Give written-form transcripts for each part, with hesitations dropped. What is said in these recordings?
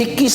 21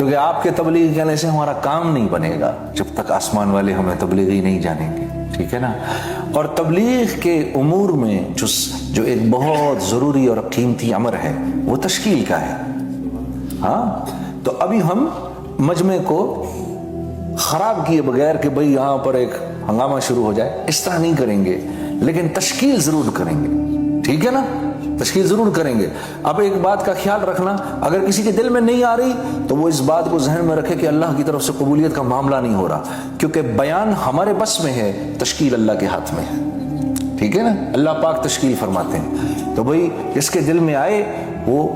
کیونکہ آپ کے تبلیغ کہنے سے ہمارا کام نہیں بنے گا جب تک آسمان والے ہمیں تبلیغی نہیں جانیں گے، ٹھیک ہے نا۔ اور تبلیغ کے امور میں جو ایک بہت ضروری اور قیمتی امر ہے وہ تشکیل کا ہے۔ ہاں، تو ابھی ہم مجمع کو خراب کیے بغیر کہ بھئی یہاں پر ایک ہنگامہ شروع ہو جائے، اس طرح نہیں کریں گے، لیکن تشکیل ضرور کریں گے، ٹھیک ہے نا، تشکیل ضرور کریں گے۔ اب ایک بات کا خیال رکھنا، اگر کسی کے دل میں نہیں آ رہی تو وہ اس بات کو ذہن میں رکھے کہ اللہ کی طرف سے قبولیت کا معاملہ نہیں ہو رہا، کیونکہ بیان ہمارے بس میں ہے، تشکیل اللہ کے ہاتھ میں ہے، ٹھیک ہے نا۔ اللہ پاک تشکیل فرماتے ہیں۔ تو بھئی جس کے دل میں آئے وہ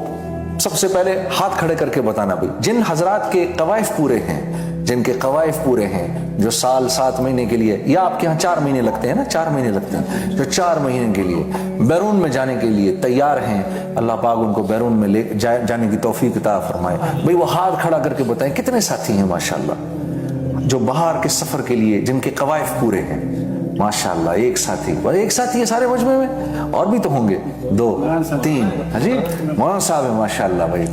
سب سے پہلے ہاتھ کھڑے کر کے بتانا۔ بھئی جن حضرات کے قوائف پورے ہیں، جن کے قوائف پورے ہیں، جو سال 7 مہینے کے لیے، یا آپ کے ہاں 4 مہینے لگتے ہیں نا، 4 مہینے لگتے ہیں، جو 4 مہینے کے لیے بیرون میں جانے کے لیے تیار ہیں، اللہ پاک ان کو بیرون میں لے جانے کی توفیق عطا فرمائے۔ بھئی وہ ہاتھ کھڑا کر کے بتائیں کتنے ساتھی ہیں ماشاءاللہ جو باہر کے سفر کے لیے جن کے قوائف پورے ہیں، ماشاءاللہ۔ ایک ساتھی، ایک ساتھی ہے سارے مجمع میں، اور بھی تو ہوں گے 2 3، ہاں جی، مولانا صاحب ہیں ماشاءاللہ بھائی۔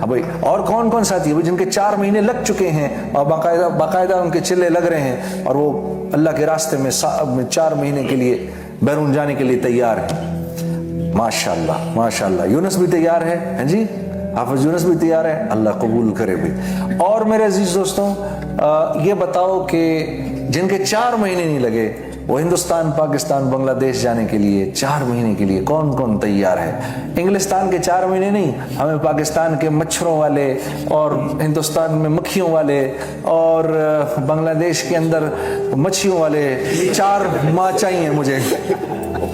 بھائی اور کون کون ساتھی ہے جن کے 4 مہینے لگ چکے ہیں اور باقاعدہ ان کے چلے لگ رہے ہیں اور وہ اللہ کے راستے میں 4 مہینے کے لیے بیرون جانے کے لیے تیار ہیں، ماشاءاللہ ماشاءاللہ۔ یونس بھی تیار ہے، ہاں جی، حافظ یونس بھی تیار ہے، اللہ قبول کرے بھی۔ اور میرے عزیز دوستوں، یہ بتاؤ کہ جن کے 4 مہینے نہیں لگے وہ ہندوستان، پاکستان، بنگلہ دیش جانے کے لیے 4 مہینے کے لیے کون کون تیار ہے؟ انگلستان کے 4 مہینے نہیں، ہمیں پاکستان کے مچھروں والے اور ہندوستان میں مکھیوں والے اور بنگلہ دیش کے اندر مچھیوں والے 4 ماہ چاہیے مجھے،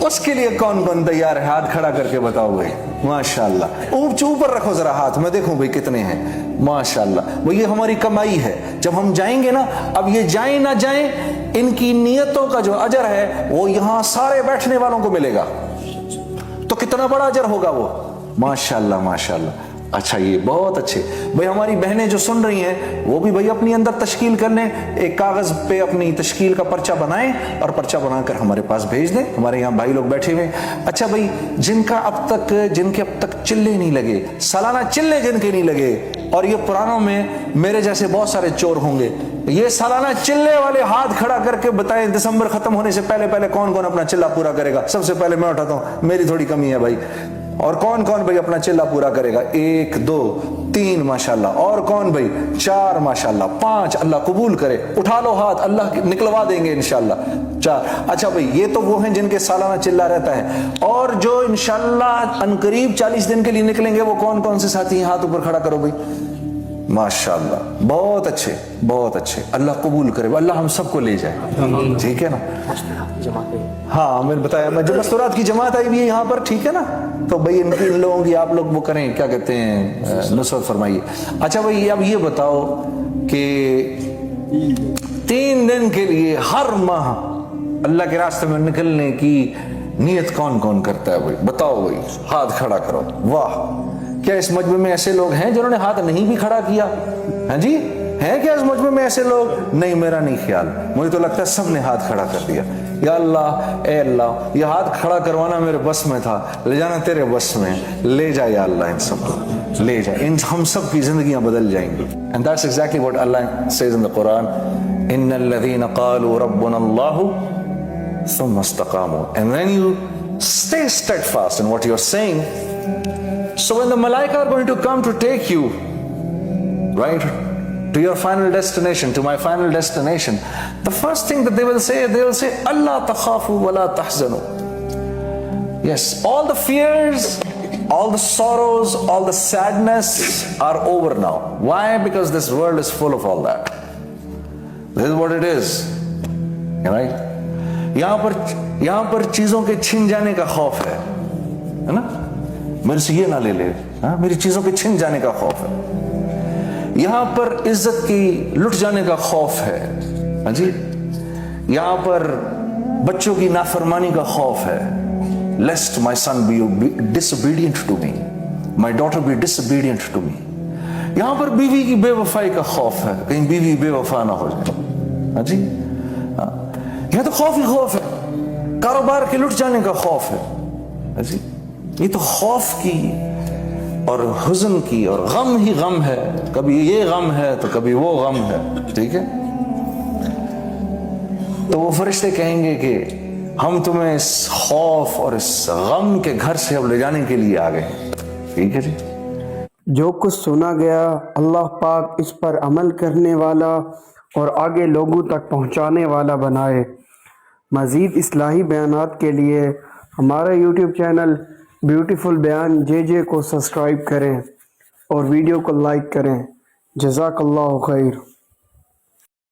اس کے لیے کون کون تیار ہے؟ ہاتھ کھڑا کر کے بتاؤ بھائی، ماشاءاللہ۔ اوپر رکھو ذرا ہاتھ، میں دیکھوں بھائی کتنے ہیں، ماشاءاللہ۔ وہ یہ ہماری کمائی ہے، جب ہم جائیں گے نا، اب یہ جائیں نہ جائیں، ان کی نیتوں کا جو اجر ہے وہ یہاں سارے بیٹھنے والوں کو ملے گا، تو کتنا بڑا اجر ہوگا وہ، ماشاءاللہ ماشاءاللہ۔ اچھا، یہ بہت اچھے بھائی، ہماری بہنیں جو سن رہی ہیں وہ بھی بھائی اپنی اندر تشکیل کر لیں، ایک کاغذ پہ اپنی تشکیل کا پرچہ بنائیں اور پرچہ بنا کر ہمارے پاس بھیج دیں، ہمارے یہاں بھائی لوگ بیٹھے ہوئے۔ اچھا بھائی، جن کے اب تک چلے نہیں لگے، سالانہ چلے جن کے نہیں لگے، اور یہ پرانوں میں میرے جیسے بہت سارے چور ہوں گے، یہ سالانہ چلے والے ہاتھ کھڑا کر کے بتائیں دسمبر ختم ہونے سے پہلے کون کون اپنا چلہ پورا کرے گا؟ سب سے پہلے میں اٹھاتا ہوں، میری تھوڑی کمی ہے بھائی۔ اور کون کون بھائی اپنا چلہ پورا کرے گا؟ 1 2 3 ماشاءاللہ۔ اور کون بھائی؟ 4 ماشاءاللہ۔ 5 اللہ قبول کرے، اٹھا لو ہاتھ، اللہ نکلوا دیں گے انشاءاللہ 4۔ اچھا بھائی، یہ تو وہ ہیں جن کے سالانہ چلہ رہتا ہے، اور جو انشاءاللہ عنقریب 40 دن کے لیے نکلیں گے وہ کون کون سے ساتھی ہیں؟ ہاتھ اوپر کھڑا کرو بھائی، ماشاءاللہ، بہت اچھے بہت اچھے، اللہ قبول کرے، اللہ ہم سب کو لے جائے، ٹھیک ہے نا۔ ہاں، میں نے بتایا، میں جو مستورات کی جماعت آئی بھی ہے یہاں پر، ٹھیک ہے نا، تو بھائی ان لوگوں کی آپ لوگ وہ کریں، کیا کہتے ہیں، نصرت فرمائیے۔ اچھا بھائی، اب یہ بتاؤ کہ 3 دن کے لیے ہر ماہ اللہ کے راستے میں نکلنے کی نیت کون کون کرتا ہے بھائی؟ بتاؤ بھائی، ہاتھ کھڑا کرو۔ واہ، کیا اس مجمع میں ایسے لوگ ہیں جنہوں نے ہاتھ نہیں بھی کھڑا کیا؟ ہاں جی، ہیں کیا اس مجمع میں ایسے لوگ؟ نہیں، میرا نہیں خیال، مجھے تو لگتا ہے سب نے ہاتھ کھڑا کر دیا۔ یا اللہ، اے اللہ، یہ ہاتھ کھڑا کروانا میرے بس میں تھا، لے جانا تیرے بس میں، لے جا یا اللہ، ان سب کو لے جا، ان ہم سب کی زندگیاں بدل جائیں گی۔ And that's exactly what Allah says in the Quran, إِنَّ الَّذِينَ قَالُوا رَبُّنَا اللَّهُ ثُمَّ اسْتَقَامُوا. And when you stay steadfast in what you're saying, so when the malaika are going to come to take you, right, to your final destination, to my final destination, the first thing that they will say, Allah takhafu wa la tahzanu. Yes, all the fears, all the sorrows, all the sadness are over now. Why? Because this world is full of all that. This is what it is, right? یہاں پر چیزوں کے چھن جانے کا خوف ہے نا، میرے سے یہ نہ لے لے، میری چیزوں کے چھن جانے کا خوف ہے۔ یہاں پر عزت کی لٹ جانے کا خوف ہے، ہاں جی، یہاں پر بچوں کی نافرمانی کا خوف ہے، lest my son be disobedient to me, my daughter be disobedient to me. یہاں پر بیوی کی بے وفائی کا خوف ہے، کہیں بیوی بے وفا نہ ہو جائے، ہاں جی، یہ تو خوف ہی خوف ہے، کاروبار کے لٹ جانے کا خوف ہے، ہاں جی، یہ تو خوف کی اور حزن کی، اور غم ہی غم ہے، کبھی یہ غم ہے تو کبھی وہ غم ہے، ٹھیک ہے؟ تو وہ فرشتے کہیں گے کہ ہم تمہیں اس خوف اور اس غم کے گھر سے اب لے جانے کے لیے آ گئے ہیں، ٹھیک ہے جی؟ جو کچھ سنا گیا اللہ پاک اس پر عمل کرنے والا اور آگے لوگوں تک پہنچانے والا بنائے۔ مزید اصلاحی بیانات کے لیے ہمارا یوٹیوب چینل بیوٹیفل بیان JJ کو سبسکرائب کریں اور ویڈیو کو لائک کریں۔ جزاک اللہ خیر۔